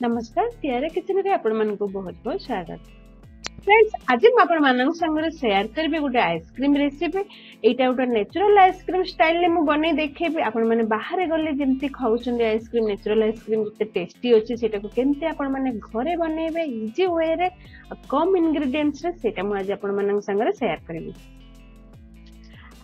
नमस्कार तियारा किचन रे आपण मन को बहुत बहुत स्वागत। फ्रेंड्स आज मैं आपण मानन संगे शेयर करबे गोटे आइसक्रीम रेसिपी। एटा गोटे नेचुरल आइसक्रीम स्टाइल ले मु बनै देखेबे। आपण माने बाहर गले जेमति खाउछन आइसक्रीम नेचुरल आइसक्रीम केते टेस्टी अछि सेटा को केमति आपण माने घरे बनेबे इजी वे रे कम इंग्रेडिएंट्स रे सेटा मु आज आपण मानन संगे शेयर करबे।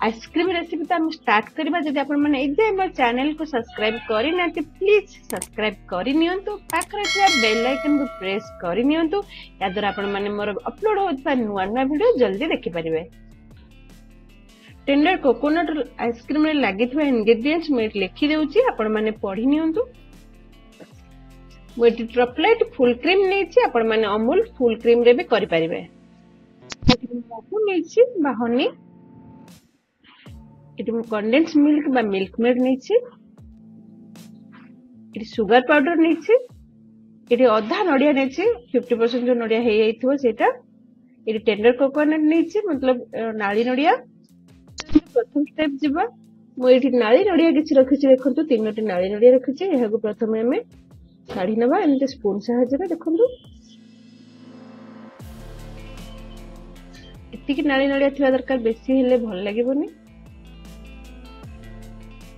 आइसक्रीम रेसिपी तो हम स्टार्ट करबा। जदि आपण माने एजे हमर चैनल को सब्सक्राइब करि नाते प्लीज सब्सक्राइब करि नियंतु। पाखरे थिया बेल आइकन को प्रेस करि नियंतु। या द्वारा आपण माने मोर अपलोड होतबा नुवा नुवा वीडियो जल्दी देखि परिबे। टेंडर कोकोनट आइसक्रीम रे लागिथबा इंग्रेडिएंट्स मैं लिखि देउची आपण माने पढि नियंतु। वेट ड्रॉपलेट फुल क्रीम नेछि आपण माने अमूल फुल क्रीम रे भी करि परिबे। महु नेछि बा हनी इट कंडेंस मिल्क बा मिल्कमेड नेछि। इट सुगर पाउडर नेछि। इट आधा नडिया नेछि 50% जो नडिया हे जाइथबो सेटा। इट टेंडर कोकोनट नेछि मतलब नाली नडिया। प्रथम स्टेप जिबा मो इठी नाली नडिया किछि रखिछि देखंतु तीनोटी नाली नडिया रखिछि। एहा को प्रथम हमें काढी नबा एमते स्पून सहायता रे देखंतु। इतिकी नाली नडिया थिबा दरकार बेसी हेले भल लागिबोनी।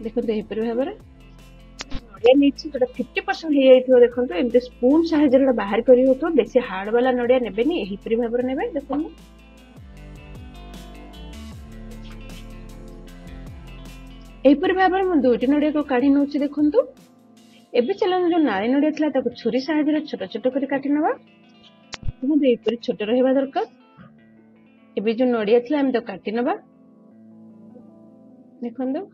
देखो एहीपरि भाव नड़िया नहीं 50% हो जाइए। देखो एमती स्पून साहाय्य बाहर कर बेसी हार्ड वाला नड़िया नेबेनी एहीपरि भाव नेबे। देखो एहीपरि भाव में दुईटी नड़िया को काढ़ी नौ। देखो एबे चलन जो नाली नड़िया थिला ताको छुरी साहाय्य छोट छोट कर काटी नवा। देखो एहीपरि छोट रहबा दरकार। एबे जो नड़िया थिला हम तो काटी नवा। देखो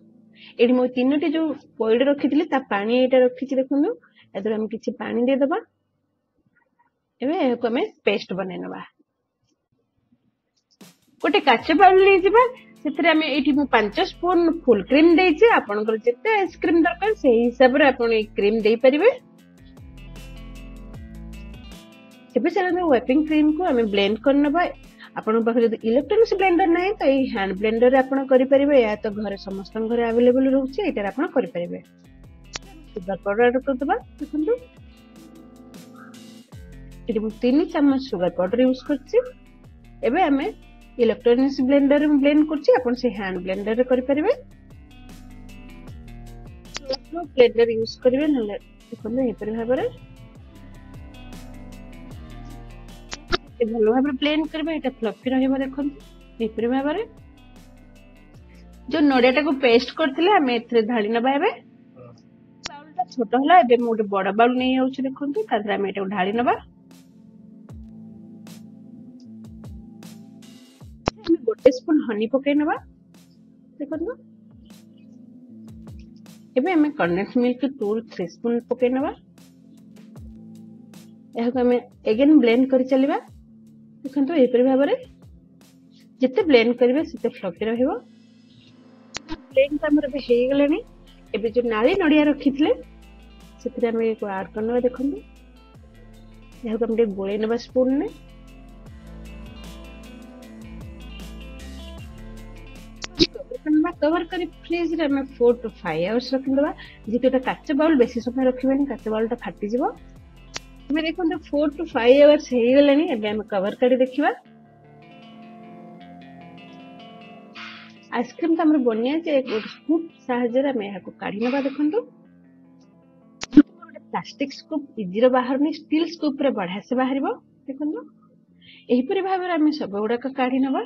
एडी मो तीनोटी जो बॉइल्ड रखिथिली ता पानी एटा रखिछि। देखंदु एदर हम किछि पानी दे दबा। एबे एको हम पेस्ट बनै नबा। गोटे काचे बाउल नै जिबा सेतरे हम एठी मु 5 स्पून फुल क्रीम देछि। आपन को जेते आइसक्रीम दरकार से हिसाब रे आपन ए क्रीम देई परिबे। एबे चलन व्हिपिंग क्रीम को हम ब्लेंड कर नबा। आपण पाखे जदि इलेक्ट्रॉनिक्स ब्लेंडर नाही तो ए हैंड ब्लेंडर रे आपण करि परिबे। या तो घरे समस्त घरे अवेलेबल रहउछि एटा आपण करि परिबे। शुगर पाउडर ऐड कर दबा। देखंतु एटी मु 3 चम्मच शुगर पाउडर यूज करछि। एबे हमें इलेक्ट्रॉनिक्स ब्लेंडर में ब्लेंड करछि। आपण से हैंड ब्लेंडर रे करि परिबे। ब्लेंडर यूज करिवे नले देखंतु एपरि भाबरे भल भाव ब्लेंड करबे। एटा फ्लफी रहइबो। देखंतु एपरि भाबरे जो नडियाटा को पेस्ट करथिले हम एथरे ढाली नबा। एबे बाउलटा छोट होला। एबे मोटे बड़ बाउल नै आउछि। देखंतु तादर हम एटा ढाली नबा। हम गोटे स्पून हनी पकै नबा। देखंतु एबे हम कंडेंस मिल्क 2-3 स्पून पकै नबा। एहा को हम अगेन ब्लेंड करि चलिबा। देखंतु एपरि भाबरे जते ब्लेंड करिवे सेते फ्लफी रहइबो। ब्लेंड हमर बे हे गेलेनी। एबे जो नाली नडिया रखिथिले सेतरे हम एको ऐड करनबा। देखंतु एहा को हम दे गोळे नबा स्पून ने। कवर करी फ्रिज रे हम 4 to 5 आवर्स रखिनबा। जेतोटा काचा बाउल बेसी समय रखिबेनी काचा बाउलटा फाटी जिवो। मैं देखो 4 to 5 आवर्स हे गेलेनी। एबे हम कवर करी देखिबा। आइसक्रीम त हमर बनिया जे एक स्कूप साहाय्य में एहा को काढी नबा। देखंतु प्लास्टिक स्कूप इजी रो बाहर नि स्टील स्कूप रे बढ़ा से बाहरिबो। देखंतु एहीपरि भाबरे हम सब गुडा का काढी नबा।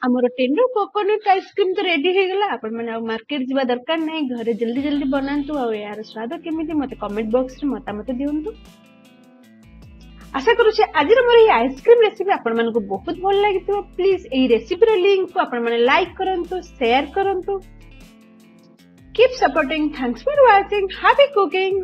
हमर टेंडर कोकोनट आइसक्रीम तो रेडी हे गेला। आपण माने मार्केट जिबा दरकार नै घरे जल्दी जल्दी बनांतु। आ यार स्वाद केमिति मते कमेंट बॉक्स रे मतामत दियंतु। आशा करू छे आज रो मोर आइसक्रीम रेसिपी आपण मानको बहुत भल लागितो। प्लीज ए रेसिपी रो लिंक को आपण माने लाइक करंतु शेयर करंतु। Keep supporting. Thanks for watching. Happy cooking.